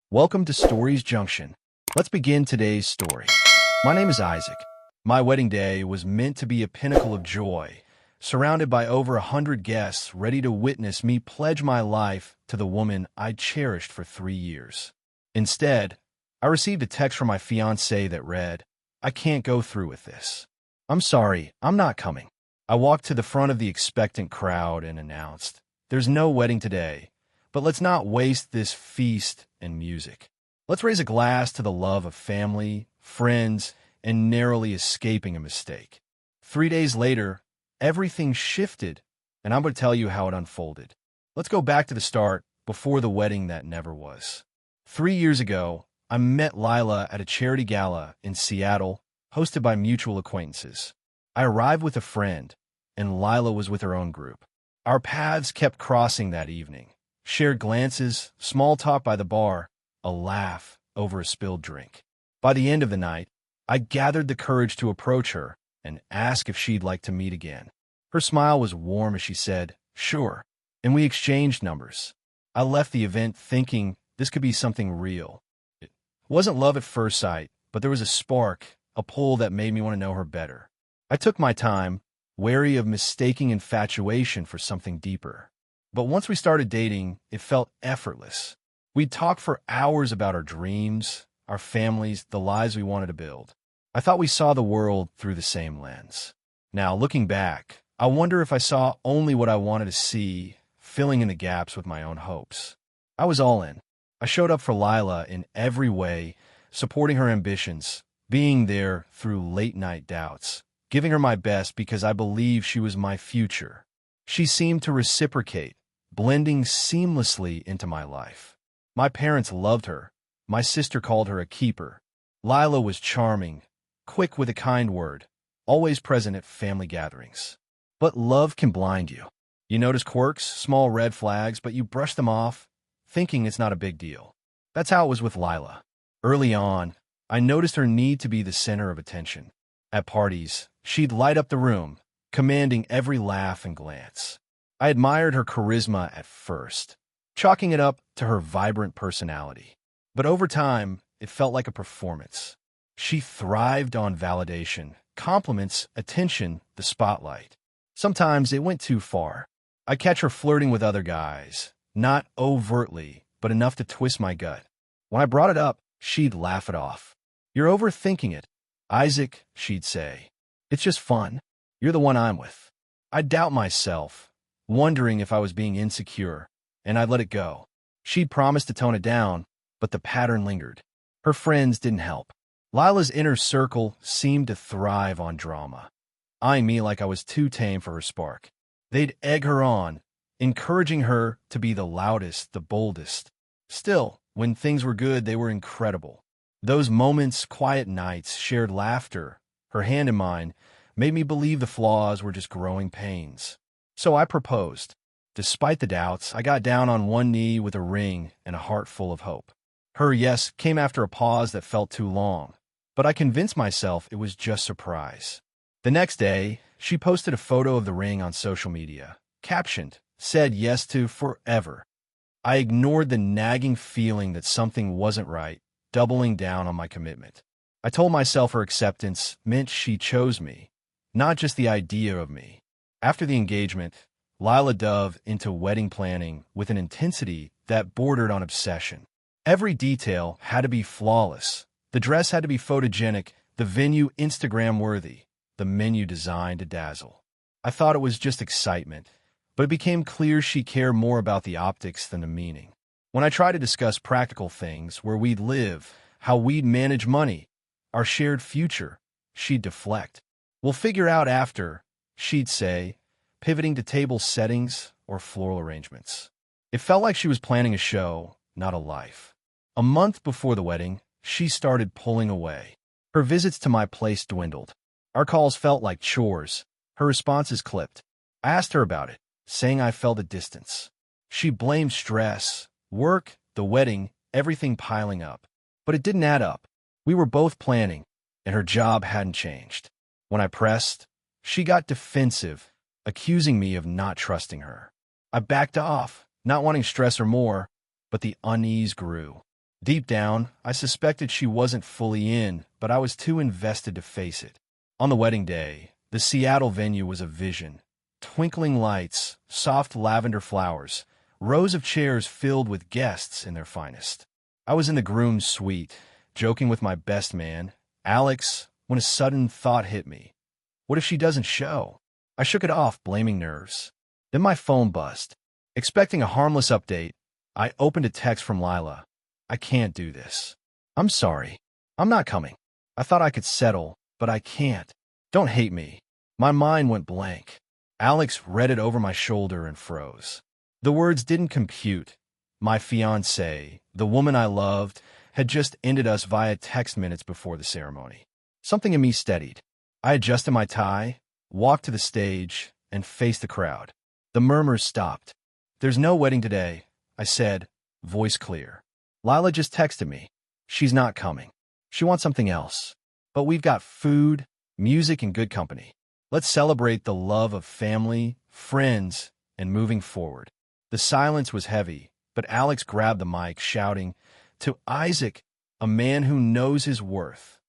Welcome to Stories Junction. Let's begin today's story. My name is Isaac. My wedding day was meant to be a pinnacle of joy, surrounded by over 100 guests ready to witness me pledge my life to the woman I'd cherished for 3 years. Instead, I received a text from my fiancée that read, "I can't go through with this. I'm sorry, I'm not coming." I walked to the front of the expectant crowd and announced, "There's no wedding today, but let's not waste this feast and music. Let's raise a glass to the love of family, friends, and narrowly escaping a mistake." 3 days later, everything shifted, and I'm going to tell you how it unfolded. Let's go back to the start, before the wedding that never was. 3 years ago, I met Lila at a charity gala in Seattle, hosted by mutual acquaintances. I arrived with a friend, and Lila was with her own group. Our paths kept crossing that evening. Shared glances, small talk by the bar, a laugh over a spilled drink. By the end of the night, I gathered the courage to approach her and ask if she'd like to meet again. Her smile was warm as she said, "Sure," and we exchanged numbers. I left the event thinking this could be something real. It wasn't love at first sight, but there was a spark, a pull that made me want to know her better. I took my time, wary of mistaking infatuation for something deeper. But once we started dating, it felt effortless. We'd talk for hours about our dreams, our families, the lives we wanted to build. I thought we saw the world through the same lens. Now, looking back, I wonder if I saw only what I wanted to see, filling in the gaps with my own hopes. I was all in. I showed up for Lila in every way, supporting her ambitions, being there through late-night doubts, giving her my best because I believed she was my future. She seemed to reciprocate, blending seamlessly into my life. My parents loved her. My sister called her a keeper. Lila was charming, quick with a kind word, always present at family gatherings. But love can blind you. You notice quirks, small red flags, but you brush them off, thinking it's not a big deal. That's how it was with Lila. Early on, I noticed her need to be the center of attention. At parties, she'd light up the room, commanding every laugh and glance. I admired her charisma at first, chalking it up to her vibrant personality. But over time, it felt like a performance. She thrived on validation, compliments, attention, the spotlight. Sometimes it went too far. I'd catch her flirting with other guys, not overtly, but enough to twist my gut. When I brought it up, she'd laugh it off. "You're overthinking it, Isaac," she'd say. "It's just fun. You're the one I'm with." I'd doubt myself, wondering if I was being insecure, and I'd let it go. She'd promised to tone it down, but the pattern lingered. Her friends didn't help. Lila's inner circle seemed to thrive on drama, eyeing me like I was too tame for her spark. They'd egg her on, encouraging her to be the loudest, the boldest. Still, when things were good, they were incredible. Those moments, quiet nights, shared laughter, her hand in mine, made me believe the flaws were just growing pains. So I proposed. Despite the doubts, I got down on one knee with a ring and a heart full of hope. Her yes came after a pause that felt too long, but I convinced myself it was just surprise. The next day, she posted a photo of the ring on social media, captioned, "Said yes to forever." I ignored the nagging feeling that something wasn't right, doubling down on my commitment. I told myself her acceptance meant she chose me, not just the idea of me. After the engagement, Lila dove into wedding planning with an intensity that bordered on obsession. Every detail had to be flawless. The dress had to be photogenic, the venue Instagram-worthy, the menu designed to dazzle. I thought it was just excitement, but it became clear she cared more about the optics than the meaning. When I tried to discuss practical things, where we'd live, how we'd manage money, our shared future, she'd deflect. "We'll figure out after," she'd say, pivoting to table settings or floral arrangements. It felt like she was planning a show, not a life. A month before the wedding, she started pulling away. Her visits to my place dwindled. Our calls felt like chores. Her responses clipped. I asked her about it, saying I felt a distance. She blamed stress, work, the wedding, everything piling up. But it didn't add up. We were both planning, and her job hadn't changed. When I pressed, she got defensive, accusing me of not trusting her. I backed off, not wanting stress or more, but the unease grew. Deep down, I suspected she wasn't fully in, but I was too invested to face it. On the wedding day, the Seattle venue was a vision. Twinkling lights, soft lavender flowers, rows of chairs filled with guests in their finest. I was in the groom's suite, joking with my best man, Alex, when a sudden thought hit me. What if she doesn't show? I shook it off, blaming nerves. Then my phone buzzed. Expecting a harmless update, I opened a text from Lila. I can't do this. I'm sorry. I'm not coming. I thought I could settle, but I can't. Don't hate me. My mind went blank. Alex read it over my shoulder and froze. The words didn't compute. My fiancée, the woman I loved, had just ended us via text minutes before the ceremony. Something in me steadied. I adjusted my tie, walked to the stage, and faced the crowd. The murmurs stopped. There's no wedding today, I said, voice clear. Lila just texted me. She's not coming. She wants something else. But we've got food, music, and good company. Let's celebrate the love of family, friends, and moving forward. The silence was heavy, but Alex grabbed the mic, shouting, "To Isaac, a man who knows his worth."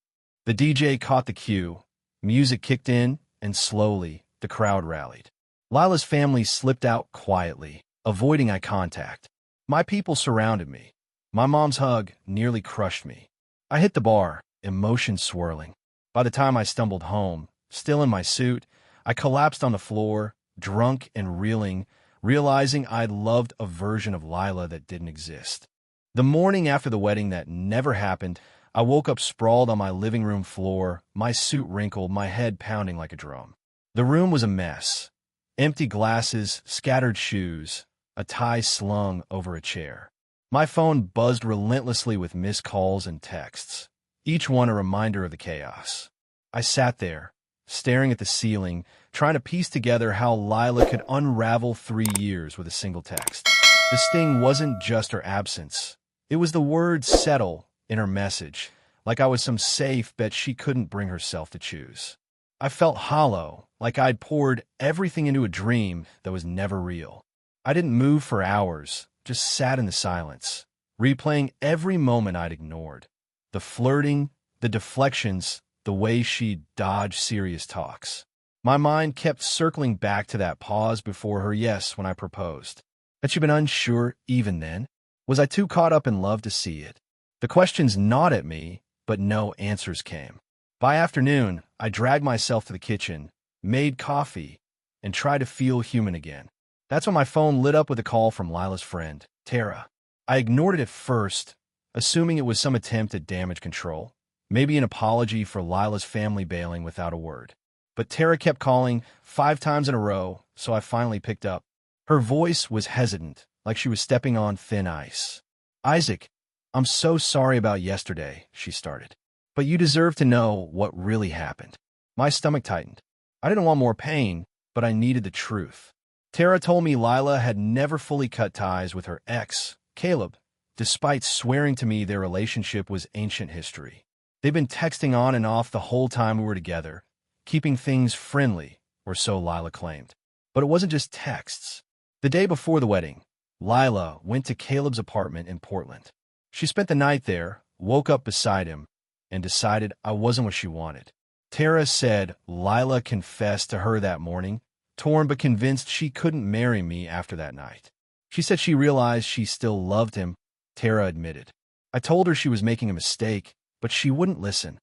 The DJ caught the cue. Music kicked in, and slowly, the crowd rallied. Lila's family slipped out quietly, avoiding eye contact. My people surrounded me. My mom's hug nearly crushed me. I hit the bar, emotions swirling. By the time I stumbled home, still in my suit, I collapsed on the floor, drunk and reeling, realizing I'd loved a version of Lila that didn't exist. The morning after the wedding that never happened, I woke up sprawled on my living room floor, my suit wrinkled, my head pounding like a drum. The room was a mess. Empty glasses, scattered shoes, a tie slung over a chair. My phone buzzed relentlessly with missed calls and texts, each one a reminder of the chaos. I sat there, staring at the ceiling, trying to piece together how Lila could unravel 3 years with a single text. The sting wasn't just her absence. It was the word settle in her message, like I was some safe bet she couldn't bring herself to choose. I felt hollow, like I'd poured everything into a dream that was never real. I didn't move for hours, just sat in the silence, replaying every moment I'd ignored. The flirting, the deflections, the way she dodged serious talks. My mind kept circling back to that pause before her yes when I proposed. Had she been unsure even then? Was I too caught up in love to see it? The questions gnawed at me, but no answers came. By afternoon, I dragged myself to the kitchen, made coffee, and tried to feel human again. That's when my phone lit up with a call from Lila's friend, Tara. I ignored it at first, assuming it was some attempt at damage control, maybe an apology for Lila's family bailing without a word. But Tara kept calling 5 times in a row, so I finally picked up. Her voice was hesitant, like she was stepping on thin ice. "Isaac, I'm so sorry about yesterday," she started. "But you deserve to know what really happened." My stomach tightened. I didn't want more pain, but I needed the truth. Tara told me Lila had never fully cut ties with her ex, Caleb, despite swearing to me their relationship was ancient history. They'd been texting on and off the whole time we were together, keeping things friendly, or so Lila claimed. But it wasn't just texts. The day before the wedding, Lila went to Caleb's apartment in Portland. She spent the night there, woke up beside him, and decided I wasn't what she wanted. Tara said Lila confessed to her that morning, torn but convinced she couldn't marry me after that night. She said she realized she still loved him, Tara admitted. I told her she was making a mistake, but she wouldn't listen.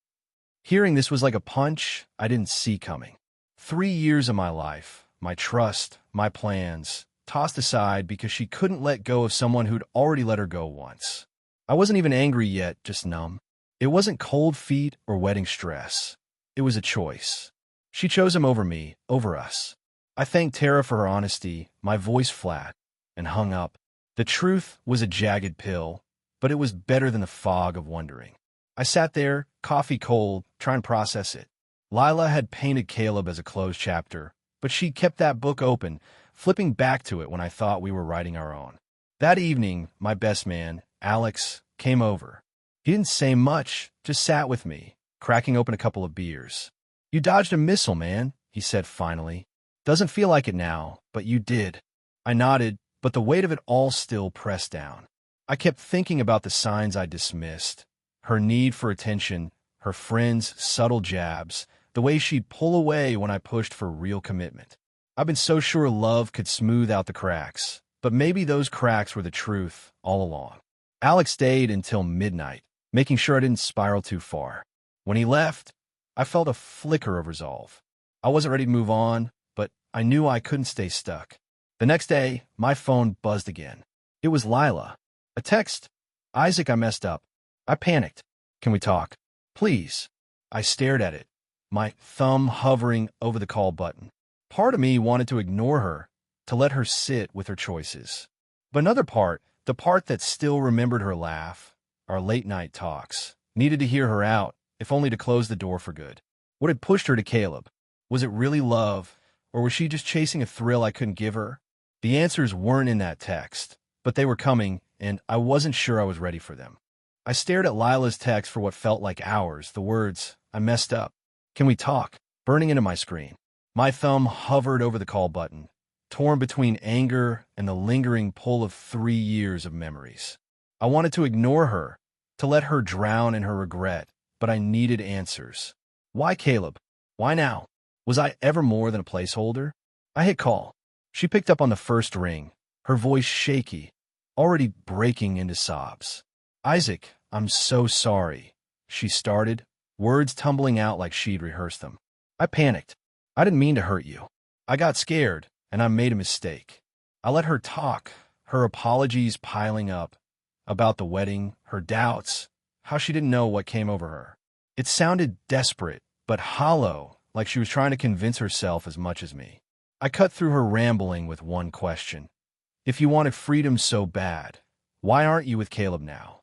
Hearing this was like a punch I didn't see coming. 3 years of my life, my trust, my plans, tossed aside because she couldn't let go of someone who'd already let her go once. I wasn't even angry yet, just numb. It wasn't cold feet or wedding stress. It was a choice. She chose him over me, over us. I thanked Tara for her honesty, my voice flat, and hung up. The truth was a jagged pill, but it was better than the fog of wondering. I sat there, coffee cold, trying to process it. Lila had painted Caleb as a closed chapter, but she kept that book open, flipping back to it when I thought we were writing our own. That evening, my best man, Alex, came over. He didn't say much, just sat with me, cracking open a couple of beers. "You dodged a missile, man," he said finally. "Doesn't feel like it now, but you did." I nodded, but the weight of it all still pressed down. I kept thinking about the signs I dismissed, her need for attention, her friends' subtle jabs, the way she'd pull away when I pushed for real commitment. I've been so sure love could smooth out the cracks, but maybe those cracks were the truth all along. Alex stayed until midnight, making sure I didn't spiral too far. When he left, I felt a flicker of resolve. I wasn't ready to move on, but I knew I couldn't stay stuck. The next day, my phone buzzed again. It was Lila. A text. Isaac, I messed up. I panicked. Can we talk? Please. I stared at it, my thumb hovering over the call button. Part of me wanted to ignore her, to let her sit with her choices. But another part, the part that still remembered her laugh, our late-night talks, needed to hear her out, if only to close the door for good. What had pushed her to Caleb? Was it really love, or was she just chasing a thrill I couldn't give her? The answers weren't in that text, but they were coming, and I wasn't sure I was ready for them. I stared at Lila's text for what felt like hours, the words, I messed up. Can we talk? Burning into my screen. My thumb hovered over the call button, torn between anger and the lingering pull of 3 years of memories. I wanted to ignore her, to let her drown in her regret, but I needed answers. Why Caleb? Why now? Was I ever more than a placeholder? I hit call. She picked up on the first ring, her voice shaky, already breaking into sobs. Isaac, I'm so sorry, she started, words tumbling out like she'd rehearsed them. I panicked. I didn't mean to hurt you. I got scared, and I made a mistake. I let her talk, her apologies piling up, about the wedding, her doubts, how she didn't know what came over her. It sounded desperate, but hollow, like she was trying to convince herself as much as me. I cut through her rambling with one question. If you wanted freedom so bad, why aren't you with Caleb now?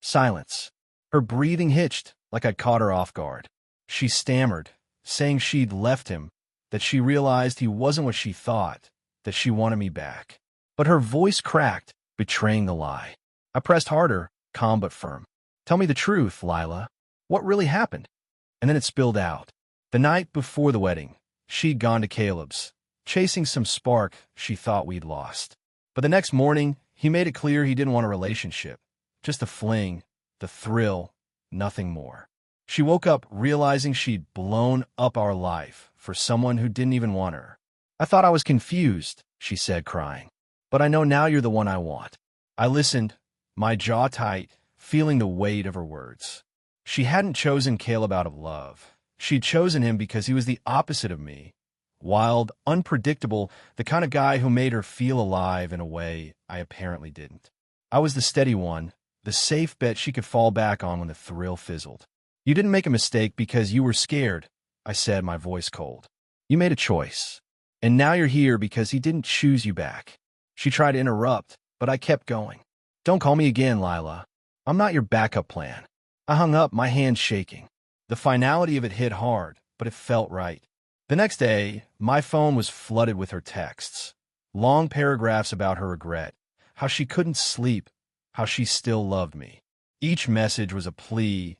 Silence. Her breathing hitched, like I'd caught her off guard. She stammered, saying she'd left him, that she realized he wasn't what she thought, that she wanted me back. But her voice cracked, betraying the lie. I pressed harder, calm but firm. Tell me the truth, Lila. What really happened? And then it spilled out. The night before the wedding, she'd gone to Caleb's, chasing some spark she thought we'd lost. But the next morning, he made it clear he didn't want a relationship. Just a fling, the thrill, nothing more. She woke up realizing she'd blown up our life for someone who didn't even want her. I thought I was confused, she said, crying. But I know now you're the one I want. I listened, my jaw tight, feeling the weight of her words. She hadn't chosen Caleb out of love. She'd chosen him because he was the opposite of me. Wild, unpredictable, the kind of guy who made her feel alive in a way I apparently didn't. I was the steady one, the safe bet she could fall back on when the thrill fizzled. You didn't make a mistake because you were scared, I said, my voice cold. You made a choice. And now you're here because he didn't choose you back. She tried to interrupt, but I kept going. Don't call me again, Lila. I'm not your backup plan. I hung up, my hands shaking. The finality of it hit hard, but it felt right. The next day, my phone was flooded with her texts. Long paragraphs about her regret, how she couldn't sleep, how she still loved me. Each message was a plea,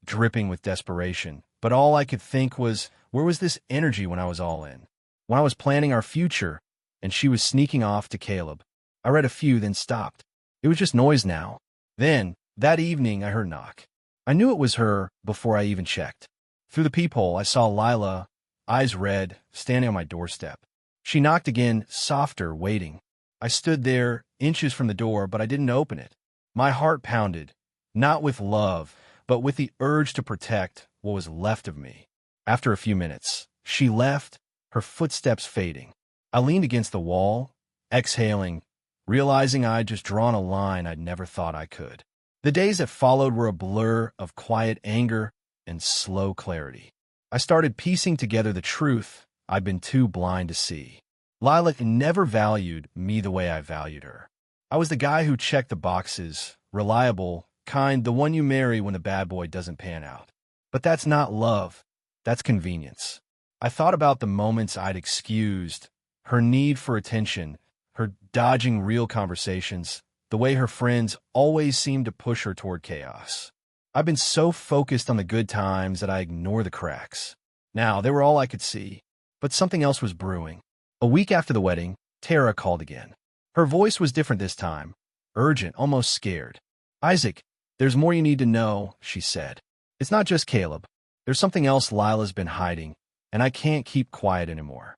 dripping with desperation, but all I could think was, where was this energy when I was all in? When I was planning our future, and she was sneaking off to Caleb. I read a few, then stopped. It was just noise now. Then, that evening, I heard a knock. I knew it was her before I even checked. Through the peephole, I saw Lila, eyes red, standing on my doorstep. She knocked again, softer, waiting. I stood there, inches from the door, but I didn't open it. My heart pounded, not with love, but with the urge to protect what was left of me. After a few minutes, she left, her footsteps fading. I leaned against the wall, exhaling, realizing I'd just drawn a line I'd never thought I could. The days that followed were a blur of quiet anger and slow clarity. I started piecing together the truth I'd been too blind to see. Lila never valued me the way I valued her. I was the guy who checked the boxes, reliable, kind, the one you marry when the bad boy doesn't pan out. But that's not love. That's convenience. I thought about the moments I'd excused, her need for attention, her dodging real conversations, the way her friends always seemed to push her toward chaos. I've been so focused on the good times that I ignore the cracks. Now, they were all I could see, but something else was brewing. A week after the wedding, Tara called again. Her voice was different this time, urgent, almost scared. "Isaac, there's more you need to know," she said. "It's not just Caleb. There's something else Lila's been hiding, and I can't keep quiet anymore."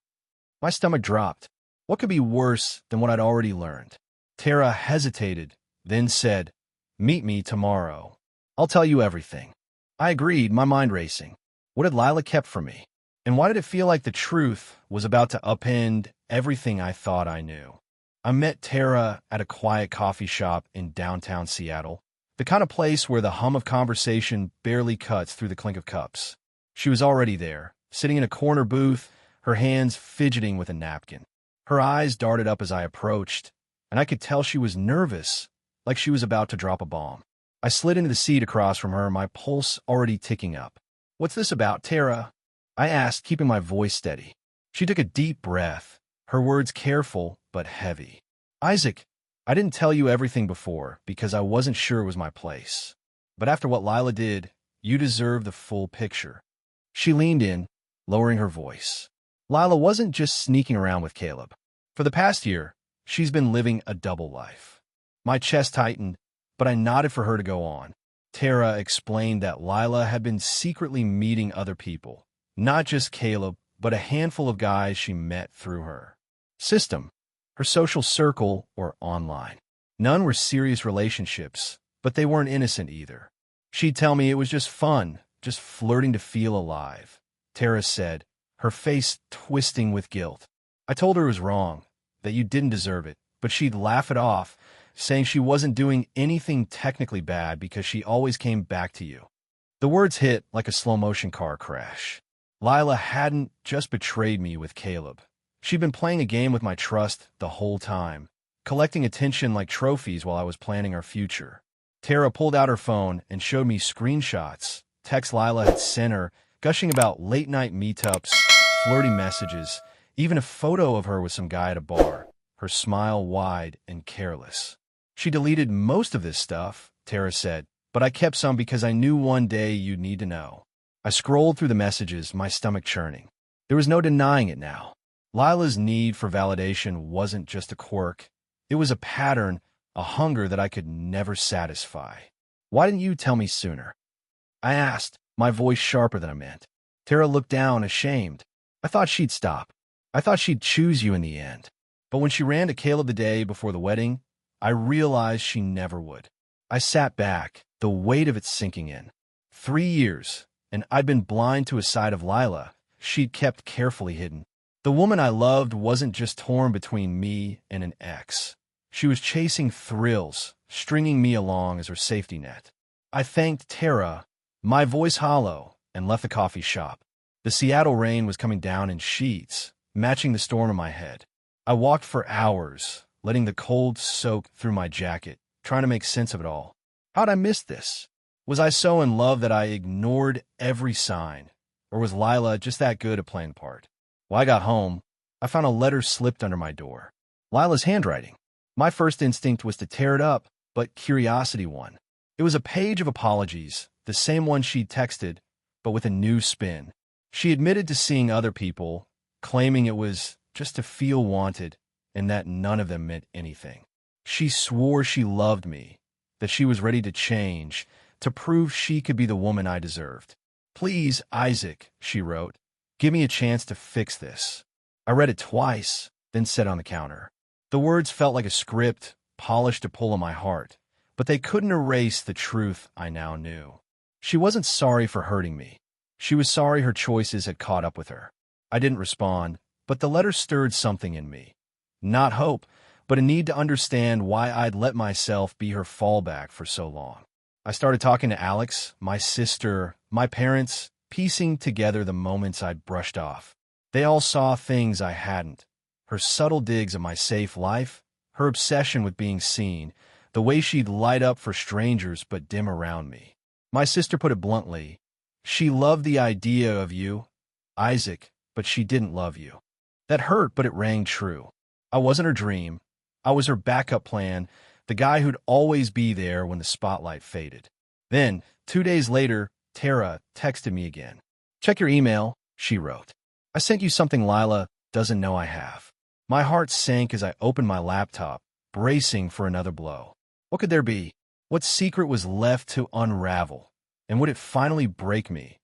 My stomach dropped. What could be worse than what I'd already learned? Tara hesitated, then said, "Meet me tomorrow. I'll tell you everything." I agreed, my mind racing. What had Lila kept from me? And why did it feel like the truth was about to upend everything I thought I knew? I met Tara at a quiet coffee shop in downtown Seattle, the kind of place where the hum of conversation barely cuts through the clink of cups. She was already there, sitting in a corner booth, her hands fidgeting with a napkin. Her eyes darted up as I approached, and I could tell she was nervous, like she was about to drop a bomb. I slid into the seat across from her, my pulse already ticking up. "What's this about, Tara?" I asked, keeping my voice steady. She took a deep breath, her words careful but heavy. "Isaac, I didn't tell you everything before because I wasn't sure it was my place. But after what Lila did, you deserve the full picture." She leaned in, lowering her voice. Lila wasn't just sneaking around with Caleb. For the past year, she's been living a double life. My chest tightened, but I nodded for her to go on. Tara explained that Lila had been secretly meeting other people, not just Caleb, but a handful of guys she met through her system, her social circle, or online. None were serious relationships, but they weren't innocent either. She'd tell me it was just fun, just flirting to feel alive, Tara said, her face twisting with guilt. I told her it was wrong, that you didn't deserve it, but she'd laugh it off, saying she wasn't doing anything technically bad because she always came back to you. The words hit like a slow-motion car crash. Lila hadn't just betrayed me with Caleb. She'd been playing a game with my trust the whole time, collecting attention like trophies while I was planning our future. Tara pulled out her phone and showed me screenshots, texts Lila had sent her, gushing about late-night meetups, flirty messages, even a photo of her with some guy at a bar, her smile wide and careless. She deleted most of this stuff, Tara said, but I kept some because I knew one day you'd need to know. I scrolled through the messages, my stomach churning. There was no denying it now. Lila's need for validation wasn't just a quirk. It was a pattern, a hunger that I could never satisfy. "Why didn't you tell me sooner?" I asked, my voice sharper than I meant. Tara looked down, ashamed. "I thought she'd stop. I thought she'd choose you in the end. But when she ran to Caleb the day before the wedding, I realized she never would." I sat back, the weight of it sinking in. 3 years, and I'd been blind to a side of Lila she'd kept carefully hidden. The woman I loved wasn't just torn between me and an ex. She was chasing thrills, stringing me along as her safety net. I thanked Tara, my voice hollow, and left the coffee shop. The Seattle rain was coming down in sheets, matching the storm in my head. I walked for hours, letting the cold soak through my jacket, trying to make sense of it all. How'd I miss this? Was I so in love that I ignored every sign? Or was Lila just that good at playing the part? When I got home, I found a letter slipped under my door. Lila's handwriting. My first instinct was to tear it up, but curiosity won. It was a page of apologies, the same one she'd texted, but with a new spin. She admitted to seeing other people, claiming it was just to feel wanted, and that none of them meant anything. She swore she loved me, that she was ready to change, to prove she could be the woman I deserved. "Please, Isaac," she wrote, "give me a chance to fix this." I read it twice, then set it on the counter. The words felt like a script, polished to pull on my heart, but they couldn't erase the truth I now knew. She wasn't sorry for hurting me. She was sorry her choices had caught up with her. I didn't respond, but the letter stirred something in me. Not hope, but a need to understand why I'd let myself be her fallback for so long. I started talking to Alex, my sister, my parents, piecing together the moments I'd brushed off. They all saw things I hadn't. Her subtle digs at my safe life, her obsession with being seen, the way she'd light up for strangers but dim around me. My sister put it bluntly, she loved the idea of you, Isaac, but she didn't love you. That hurt, but it rang true. I wasn't her dream. I was her backup plan, the guy who'd always be there when the spotlight faded. Then, 2 days later, Tara texted me again. "Check your email," she wrote. "I sent you something Lila doesn't know I have." My heart sank as I opened my laptop, bracing for another blow. What could there be? What secret was left to unravel? And would it finally break me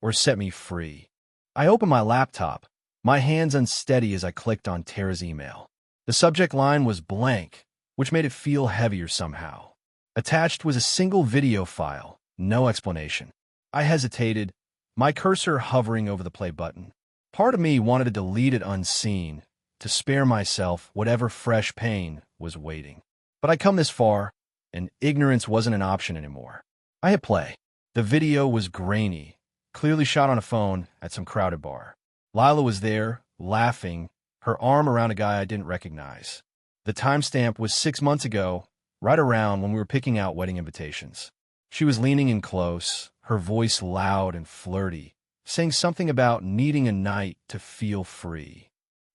or set me free? I opened my laptop, my hands unsteady as I clicked on Tara's email. The subject line was blank, which made it feel heavier somehow. Attached was a single video file, no explanation. I hesitated, my cursor hovering over the play button. Part of me wanted to delete it unseen, to spare myself whatever fresh pain was waiting. But I'd come this far, and ignorance wasn't an option anymore. I hit play. The video was grainy, clearly shot on a phone at some crowded bar. Lila was there, laughing, her arm around a guy I didn't recognize. The timestamp was 6 months ago, right around when we were picking out wedding invitations. She was leaning in close, her voice loud and flirty, saying something about needing a night to feel free.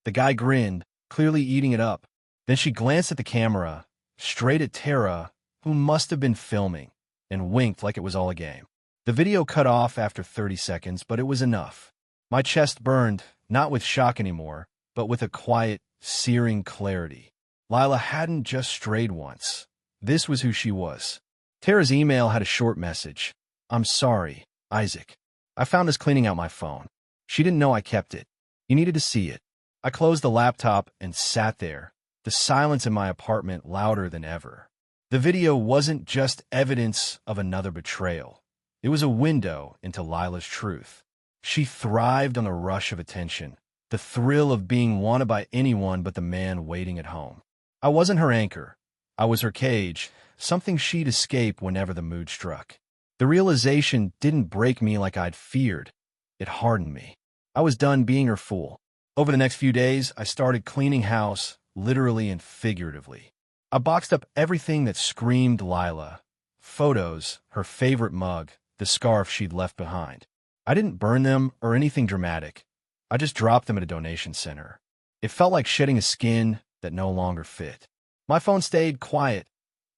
The guy grinned, clearly eating it up. Then she glanced at the camera, straight at Tara, who must have been filming, and winked like it was all a game. The video cut off after 30 seconds, but it was enough. My chest burned, not with shock anymore, but with a quiet, searing clarity. Lila hadn't just strayed once. This was who she was. Tara's email had a short message. "I'm sorry, Isaac. I found this cleaning out my phone. She didn't know I kept it. You needed to see it." I closed the laptop and sat there, the silence in my apartment louder than ever. The video wasn't just evidence of another betrayal. It was a window into Lila's truth. She thrived on the rush of attention, the thrill of being wanted by anyone but the man waiting at home. I wasn't her anchor. I was her cage, something she'd escape whenever the mood struck. The realization didn't break me like I'd feared. It hardened me. I was done being her fool. Over the next few days, I started cleaning house, literally and figuratively. I boxed up everything that screamed Lila. Photos, her favorite mug, the scarf she'd left behind. I didn't burn them or anything dramatic. I just dropped them at a donation center. It felt like shedding a skin that no longer fit. My phone stayed quiet.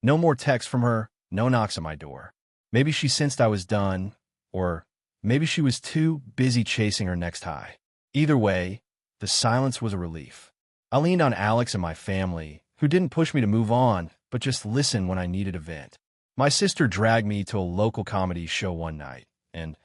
No more texts from her, no knocks on my door. Maybe she sensed I was done, or maybe she was too busy chasing her next high. Either way, the silence was a relief. I leaned on Alex and my family, who didn't push me to move on, but just listen when I needed a vent. My sister dragged me to a local comedy show one night, and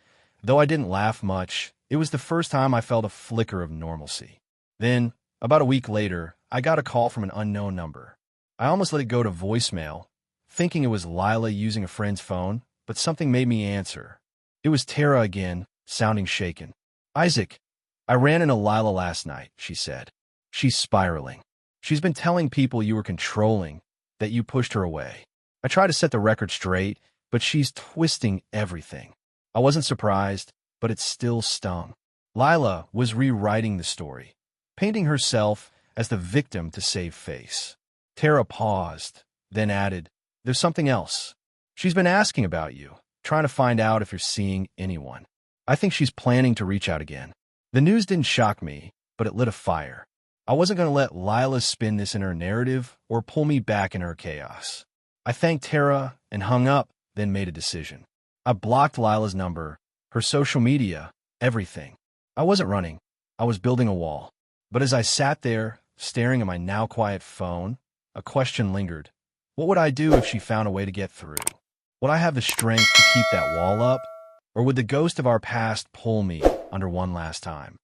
though I didn't laugh much, it was the first time I felt a flicker of normalcy. Then, about a week later, I got a call from an unknown number. I almost let it go to voicemail, thinking it was Lila using a friend's phone, but something made me answer. It was Tara again, sounding shaken. "Isaac, I ran into Lila last night," she said. "She's spiraling. She's been telling people you were controlling, that you pushed her away. I tried to set the record straight, but she's twisting everything." I wasn't surprised, but it still stung. Lila was rewriting the story, painting herself as the victim to save face. Tara paused, then added, "There's something else. She's been asking about you, trying to find out if you're seeing anyone. I think she's planning to reach out again." The news didn't shock me, but it lit a fire. I wasn't going to let Lila spin this in her narrative or pull me back in her chaos. I thanked Tara and hung up, then made a decision. I blocked Lila's number, her social media, everything. I wasn't running. I was building a wall. But as I sat there, staring at my now quiet phone, a question lingered. What would I do if she found a way to get through? Would I have the strength to keep that wall up? Or would the ghost of our past pull me under one last time?